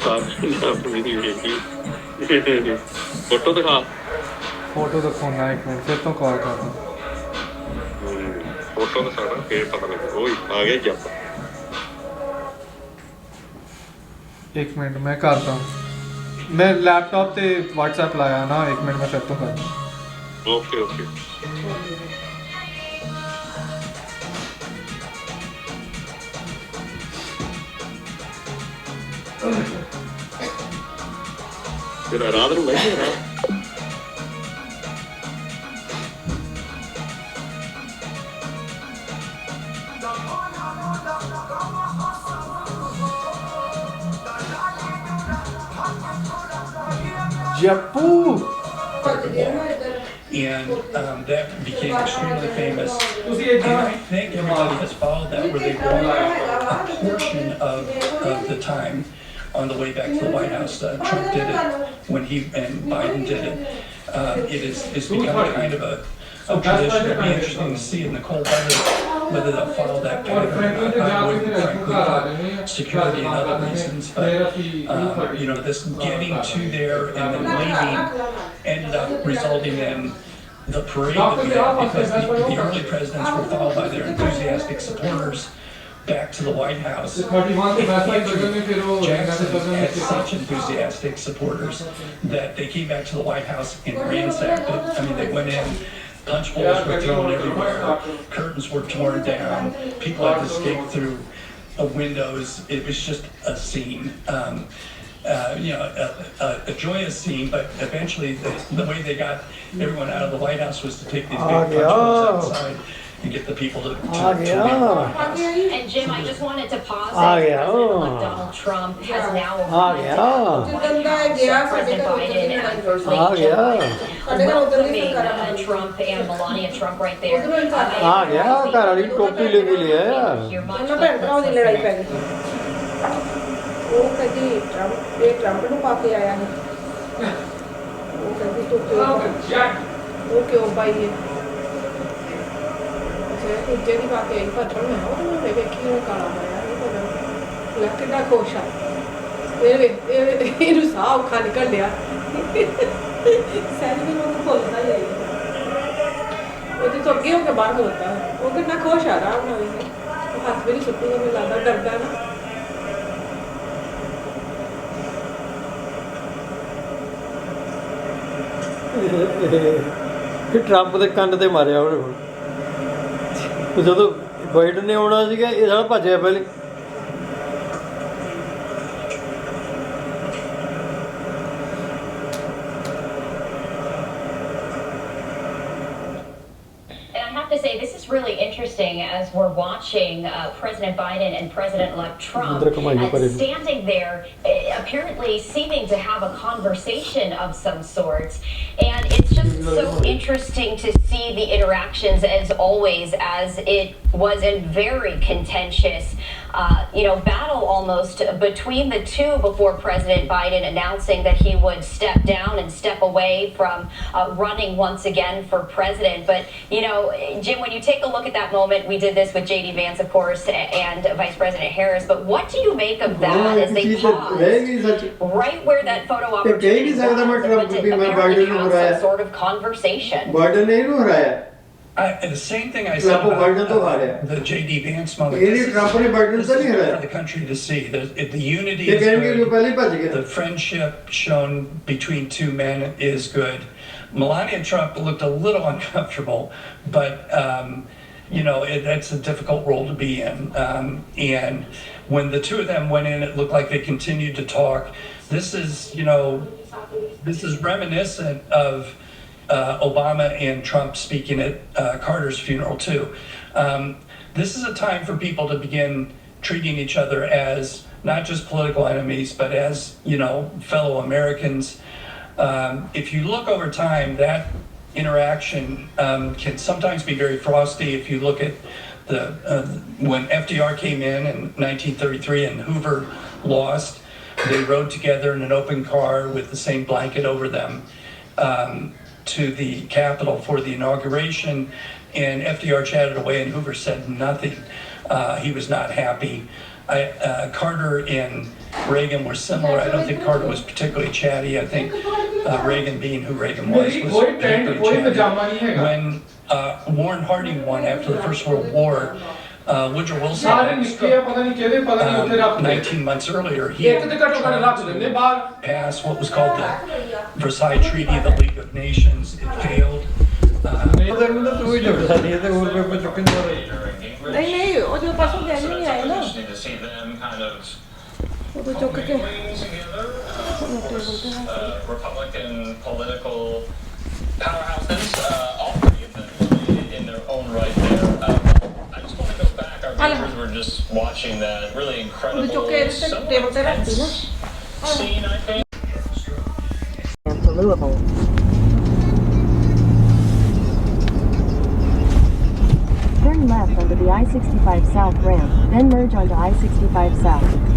ਆਪਣੀ ਨਹੀਂ ਵੇਖੀ ਫੋਟੋ ਦਿਖਾ ਫੋਟੋ ਦਿਖਾਉਣਾ ਇੱਕ ਮਿੰਟ ਫਿਰ ਤੋਂ ਕਾਲ ਕਰਦਾ ਫੋਟੋ ਦਿਖਾਣਾ ਫੇਰ ਪਤਾ ਲੱਗੂ ਓਏ ਆ ਗਿਆ ਜੱਪ ਇੱਕ ਮਿੰਟ ਮੈਂ ਕਰਦਾ ਮੈਂ ਲੈਪਟਾਪ ਤੇ WhatsApp ਲਾਇਆ ਨਾ ਇੱਕ ਮਿੰਟ ਮੈਂ ਫਿਰ ਤੋਂ ਕਰਦਾ ਓਕੇ ਓਕੇ ਤੇਰਾ ਰਾਤ ਨੂੰ ਬੈਠੇ ਨਾ Japu. And that became extremely famous. And I think everybody has followed that where they won a portion of the time on the way back to the White House. Trump did it when he and Biden did it. It's become kind of a tradition. It'll be interesting to see in the cold weather whether they'll follow that pattern. I wouldn't, frankly, for security and other reasons. But, this getting to there and then leaving ended up resulting in the parade that we had because the early presidents were followed by their enthusiastic supporters back to the White House. Jackson had such enthusiastic supporters that they came back to the White House and ransacked it. I mean, they went in. Punch bowls were thrown everywhere. Curtains were torn down. People had to escape through windows. It was just a scene. A joyous scene, but eventually the way they got everyone out of the White House was to take these big punch bowls outside and get the people to leave the White House. And Jim, I just wanted to pause there. President Donald Trump has now President Biden and First Lady Jill Biden welcoming Trump and Melania Trump right there. ਘਰ ਵਾਲੀ ਟੋਪੀ ਲੈ ਕੇ ਲਿਆ ਉਹਨਾਂ ਭੈਣ ਭਰਾਵਾਂ ਦੀ ਲੜਾਈ ਪੈ ਗਈ ਉਹ ਕਹਿੰਦੀ ਟਰੰਪ ਨੂੰ ਪਾ ਕੇ ਆਇਆ ਹੈ ਉਹ ਕਹਿੰਦੀ ਤੂੰ ਕਿਉਂ ਪਾਈ ਹੈ ਦੂਜੇ ਦੀ ਪਾ ਕੇ ਆਈ ਪਰ ਮੈਂ ਉਹ ਵੇਖੀ ਉਹ ਕਾਲਾ ਹੋਇਆ ਇਹ ਪਤਾ ਲੱਗ ਕਿੰਨਾ ਖੁਸ਼ ਆ ਇਹਨੂੰ ਸਾਹ ਔਖਾ ਨਿਕਲ ਲਿਆ ਸੈਲਫੀ ਨੂੰ ਭੁੱਲਦਾ ਹੀ ਉਹਦੇ ਤੋਂ ਅੱਗੇ ਹੋ ਕੇ ਬਾਹਰ ਹੋਤਾ ਉਹ ਕਿੰਨਾ ਖੁਸ਼ ਆ ਆਰਾਮ ਨਾਲ ਉਹ ਹੱਥ ਵੀ ਨਹੀਂ ਸੁੱਟੂਗਾ ਮੈਨੂੰ ਲੱਗਦਾ ਡਰਦਾ ਨਾ ਕਿ ਟਰੰਪ ਦੇ ਕੰਨ ਤੇ ਮਾਰਿਆ ਉਹਨੇ ਹੁਣ ਜਦੋਂ ਬਾਈਡਨ ਨੇ ਆਉਣਾ ਸੀਗਾ ਇਹ ਸਾਲਾ ਭੱਜਿਆ ਪਹਿਲੇ To say this is really interesting as we're watching President Biden and President-elect Trump standing there, apparently seeming to have a conversation of some sorts. And it's just so interesting to see the interactions as always, as it was a very contentious battle almost between the two before President Biden announcing that he would step down and step away from running once again for president. But, Jim, when you take a look at that moment, we did this with J.D. Vance, of course, and Vice President Harris, but what do you make of that as they paused right where that photo opportunity was apparently have some sort of conversation? The same thing I said about the J.D. Vance moment. This is for the country to see. The unity is good. The friendship shown between two men is good. Melania Trump looked a little uncomfortable, but that's a difficult role to be in. And when the two of them went in, it looked like they continued to talk. This is reminiscent of Obama and Trump speaking at Carter's funeral too. This is a time for people to begin treating each other as not just political enemies, but as, fellow Americans. If you look over time, that interaction can sometimes be very frosty. If you look at when FDR came in 1933 and Hoover lost, they rode together in an open car with the same blanket over them to the Capitol for the inauguration, and FDR chatted away and Hoover said nothing. He was not happy. Carter and Reagan were similar. I don't think Carter was particularly chatty. I think Reagan, being who Reagan was particularly chatty. When Warren Harding won after the First World War, Woodrow Wilson, 19 months earlier, he had passed what was called the Versailles Treaty of the League of Nations. It failed. ਉਹਦੇ ਨੂੰ ਤਾਂ ਤੂੰ ਹੀ ਜੁੜ ਸਾਡੀ ਤੇ ਹੋਰ paper ਚੁੱਕਣ ਦਾ ਨਹੀਂ ਨਹੀਂ ਉਹ ਜੋ ਪਾਸੋਂ ਦੇ ਨਹੀਂ ਆਏ ਨਾ ਉਹ ਤੋਂ ਚੁੱਕ ਕੇ Republican political powerhouses, all three of them in their own right there. I just want to go back. Our viewers were just watching that really incredible, somewhat tense scene, I think. To Louisville. Turn left onto the I-65 South ramp, then merge onto I-65 South.